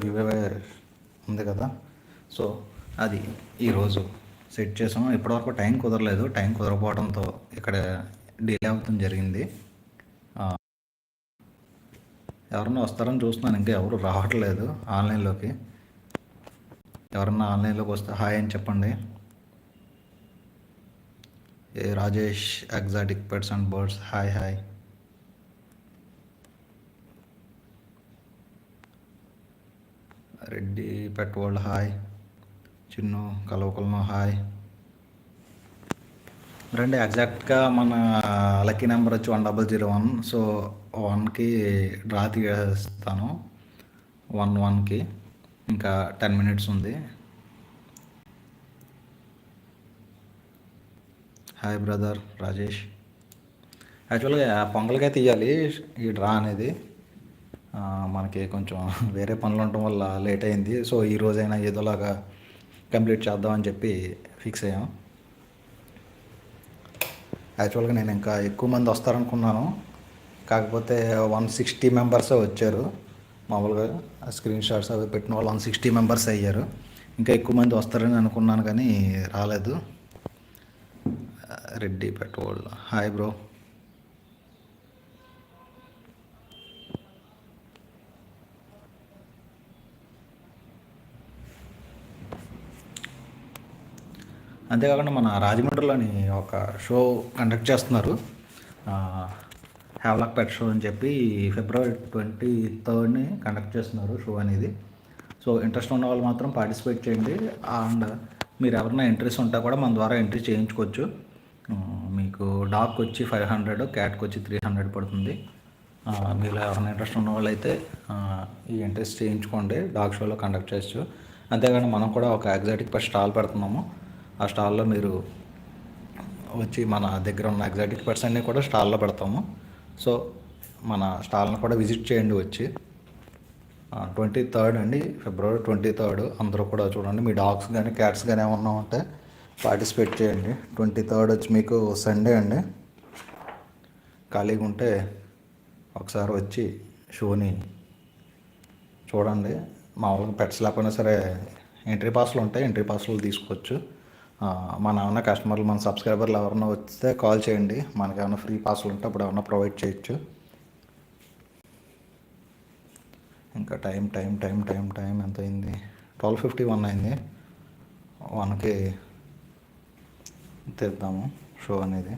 Give away ఉంది కదా, so అది ఈరోజు సెట్ చేసాం. ఇప్పటివరకు టైం కుదరలేదు. టైం కుదరకపోవడంతో ఇక్కడ డిలే అవుతుంది జరిగింది. ఎవరన్నా వస్తారని చూస్తున్నాను, ఇంకా ఎవరు రావట్లేదు ఆన్లైన్లోకి. ఎవరన్నా ఆన్లైన్లోకి వస్తే హాయ్ అని చెప్పండి. ఏ Rajesh exotic pets and birds, hi hi. Reddy pet world hi. Chinnu కలవకులను హాయ్. రండి, ఎగ్జాక్ట్గా మన లక్కీ నెంబర్ వచ్చి 1001. సో 1కి డ్రా తీస్తాను. 1కి ఇంకా 10 minutes ఉంది. Hi brother Rajesh. యాక్చువల్గా పొంగల్కే తీయాలి ఈ డ్రా అనేది. మనకి కొంచెం వేరే పనులు ఉండటం వల్ల లేట్ అయింది. సో ఈ రోజైనా ఏదోలాగా కంప్లీట్ చేద్దామని చెప్పి ఫిక్స్ అయ్యాం. యాక్చువల్గా నేను ఇంకా ఎక్కువ మంది వస్తారనుకున్నాను, కాకపోతే 160 మెంబర్సే వచ్చారు. మామూలుగా స్క్రీన్ షాట్స్ అవి పెట్టిన వాళ్ళు 160 మెంబర్స్ అయ్యారు. ఇంకా ఎక్కువ మంది వస్తారని అనుకున్నాను కానీ రాలేదు. Reddy petrol hi bro. అంతేకాకుండా మన రాజమండ్రిలోని ఒక షో కండక్ట్ చేస్తున్నారు, హ్యావ్లాక్ పెట్ షో అని చెప్పి. February 23rd కండక్ట్ చేస్తున్నారు షో అనేది. సో ఇంట్రెస్ట్ ఉన్న వాళ్ళు మాత్రం పార్టిసిపేట్ చేయండి. అండ్ మీరు ఎవరైనా ఎంట్రీస్ ఉంటే కూడా మన ద్వారా ఎంట్రీ చేయించుకోవచ్చు. మీకు డాగ్కి వచ్చి 500, క్యాట్కి వచ్చి 300 పడుతుంది. మీరు ఎవరైనా ఇంట్రెస్ట్ ఉన్న వాళ్ళు అయితే ఈ ఎంట్రీస్ చేయించుకోండి, డాగ్ షోలో కండక్ట్ చేయొచ్చు. అంతేగాని మనం కూడా ఒక ఎగ్జాటిక్ పెట్ స్టాల్ పెడుతున్నాము. ఆ స్టాల్లో మీరు వచ్చి మన దగ్గర ఉన్న ఎగ్జాటిక్ పెట్స్ అన్నీ కూడా స్టాల్లో పెడతాము. సో మన స్టాల్ని కూడా విజిట్ చేయండి వచ్చి. 23rd అండి, February 23rd. అందరూ కూడా చూడండి. మీ డాగ్స్ కానీ క్యాట్స్ కానీ ఏమన్నా ఉంటే పార్టిసిపేట్ చేయండి. 23rd వచ్చి మీకు సండే అండి. ఖాళీగా ఉంటే ఒకసారి వచ్చి షోని చూడండి. మామూలుగా పెట్స్ లేకపోయినా సరే ఎంట్రీ పాస్లు ఉంటాయి, ఎంట్రీ పాస్లు తీసుకోవచ్చు. మన ఏమన్నా కస్టమర్లు, మన సబ్స్క్రైబర్లు ఎవరన్నా వస్తే కాల్ చేయండి. మనకి ఏమైనా ఫ్రీ పాస్లు ఉంటే అప్పుడు ఏమన్నా ప్రొవైడ్ చేయొచ్చు. ఇంకా టైం ఎంత అయింది? 12:51 అయింది. 1కి తీద్దాము షో అనేది.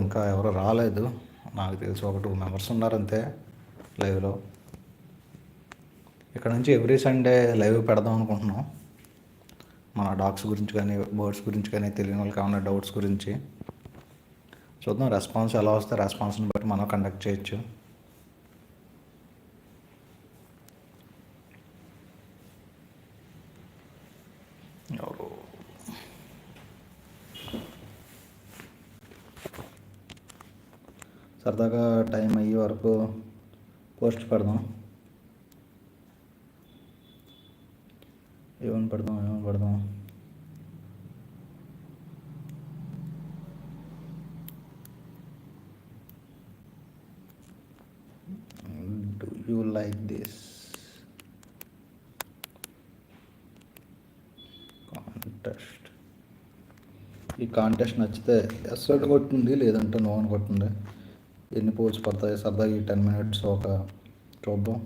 ఇంకా ఎవరో రాలేదు, నాకు తెలిసి ఒక 2 మెంబర్స్ ఉన్నారంతే లైవ్లో. ఇక్కడ నుంచి ఎవ్రీ సండే లైవ్ పెడదాం అనుకుంటున్నాం. మన డాగ్స్ గురించి కానీ బర్డ్స్ గురించి కానీ తెలియని వాళ్ళకి ఏమైనా డౌట్స్ గురించి చూద్దాం. రెస్పాన్స్ ఎలా వస్తే రెస్పాన్స్ని బట్టి మనం కండక్ట్ చేయొచ్చు. ఎవరు సరదాగా టైం అయ్యే వరకు పోస్ట్ పెడదాం. ఏమని పెడదాం do you like this contest? ఈ కాంటెస్ట్ నచ్చితే ఎస్ అని కొట్టింది, లేదంటే నో అని కొట్టింది. ఎన్ని పోల్స్ పడతాయి సరదాగా ఈ 10 minutes ఒక చూద్దాం.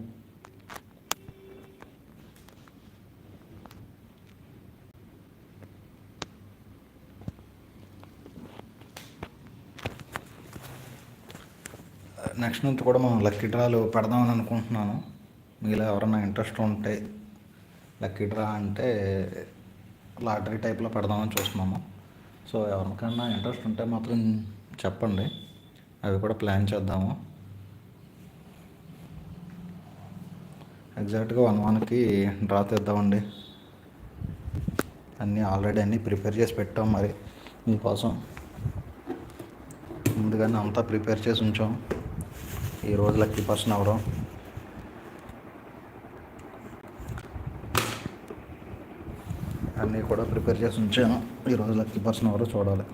నెక్స్ట్ మంత్ కూడా మనం లక్కీ డ్రాలు పెడదామని అనుకుంటున్నాను. మీలో ఎవరైనా ఇంట్రెస్ట్ ఉంటే, లక్కీ డ్రా అంటే లాటరీ టైప్లో పెడదామని చూస్తున్నాము. సో ఎవరికైనా ఇంట్రెస్ట్ ఉంటే మాత్రం చెప్పండి, అవి కూడా ప్లాన్ చేద్దాము. ఎగ్జాక్ట్గా 1కి డ్రా తీద్దామండి. ఆల్రెడీ అన్నీ ప్రిపేర్ చేసి పెట్టాం, మరి మీకోసం ముందుగానే అంతా ప్రిపేర్ చేసి ఉంచాం. ఈరోజు లక్కీ పర్సన్ ఎవరో అన్నీ కూడా ప్రిపేర్ చేసి ఉంచాను. ఈరోజు లక్కీ పర్సన్ ఎవరో చూడాలి.